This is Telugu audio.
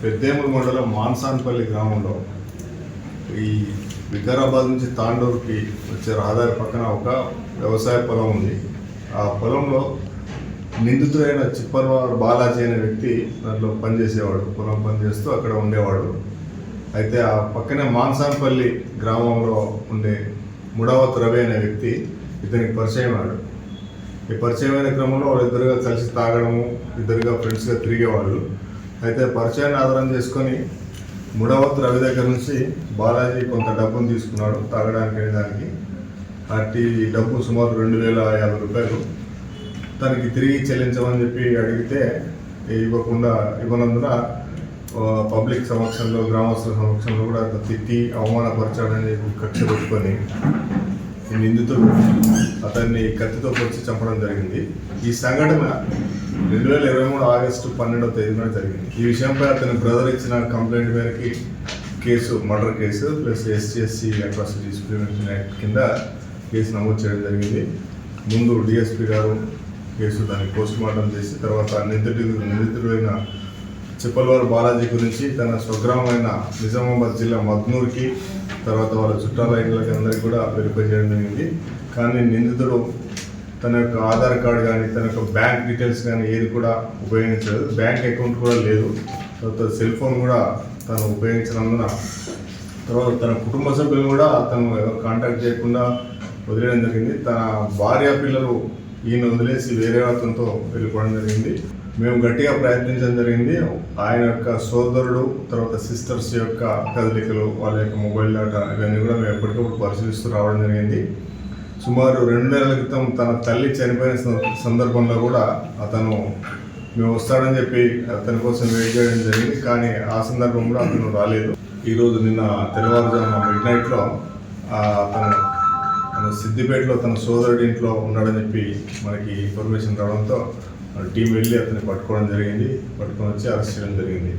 పెద్దేముల మండలం మాన్సాన్పల్లి గ్రామంలో ఈ వికారాబాద్ నుంచి తాండూరుకి వచ్చే రహదారి పక్కన ఒక వ్యవసాయ పొలం ఉంది. ఆ పొలంలో నిందితుడైన చిప్పలవారు బాలాజీ అనే వ్యక్తి దాంట్లో పనిచేసేవాడు, పొలం పనిచేస్తూ అక్కడ ఉండేవాడు. అయితే ఆ పక్కనే మాన్సాన్పల్లి గ్రామంలో ఉండే ముడావత్ రవి అనే వ్యక్తి ఇతనికి పరిచయం అయ్యాడు. ఈ పరిచయమైన క్రమంలో వాళ్ళిద్దరుగా కలిసి తాగడము, ఇద్దరుగా ఫ్రెండ్స్గా తిరిగేవాళ్ళు. అయితే పరిచయాన్ని ఆధారం చేసుకొని ముడావత్ రవి దగ్గర నుంచి బాలాజీ కొంత డబ్బును తీసుకున్నాడు తాగడానికి. దానికి అట్టి డబ్బు సుమారు 2050 రూపాయలు తనకి తిరిగి చెల్లించమని చెప్పి అడిగితే ఇవ్వనందున పబ్లిక్ సమక్షంలో, గ్రామస్తుల సమక్షంలో కూడా తిట్టి అవమానపరచాడని చెప్పి కక్ష పెట్టుకొని ఈ నిందితుడు అతన్ని కత్తితో పొడిచి చంపడం జరిగింది. ఈ సంఘటన 2023 ఆగస్టు 12వ తేదీన జరిగింది. ఈ విషయంపై అతని బ్రదర్ ఇచ్చిన కంప్లైంట్ మేరకి murder case plus SC atrocities prevention act కింద కేసు నమోదు చేయడం జరిగింది. ముందు డిఎస్పీ గారు దాన్ని పోస్ట్ మార్టం చేసి తర్వాత నిందితుడైన చిప్పలవారు బాలాజీ గురించి తన స్వగ్రామమైన నిజామాబాద్ జిల్లా మద్నూర్కి, తర్వాత వాళ్ళ చుట్టాల ఇళ్ళకి అందరికీ కూడా వెరిఫై చేయడం జరిగింది. కానీ నిందితుడు తన యొక్క ఆధార్ కార్డు కానీ, తన యొక్క బ్యాంక్ డీటెయిల్స్ కానీ ఏది కూడా ఉపయోగించలేదు. బ్యాంక్ అకౌంట్ కూడా లేదు. తర్వాత సెల్ ఫోన్ కూడా తను ఉపయోగించినందున తర్వాత తన కుటుంబ సభ్యులను కూడా తను కాంటాక్ట్ చేయకుండా వదిలేయడం జరిగింది. తన భార్య పిల్లలు ఈయన వదిలేసి వేరే అతనితో వెళ్ళిపోవడం జరిగింది. మేము గట్టిగా ప్రయత్నించడం జరిగింది. ఆయన యొక్క సోదరుడు, తర్వాత సిస్టర్స్ యొక్క కదలికలు, వాళ్ళ యొక్క మొబైల్ డేటా ఇవన్నీ కూడా మేము ఎప్పటికప్పుడు పరిశీలిస్తూ రావడం జరిగింది. సుమారు 2 నెలల క్రితం తన తల్లి చనిపోయిన సందర్భంలో కూడా అతను మేము వస్తాడని చెప్పి అతని కోసం వెయిట్ చేయడం జరిగింది. కానీ ఆ సందర్భం కూడా అతను రాలేదు. ఈరోజు నిన్న తెల్లవారుజామున మిడ్నైట్లో తను సిద్దిపేటలో తన సోదరుడి ఇంట్లో ఉన్నాడని చెప్పి మనకి ఇన్ఫర్మేషన్ రావడంతో టీం వెళ్ళి అతన్ని పట్టుకోవడం జరిగింది. పట్టుకొని వచ్చి అరెస్ట్ చేయడం జరిగింది.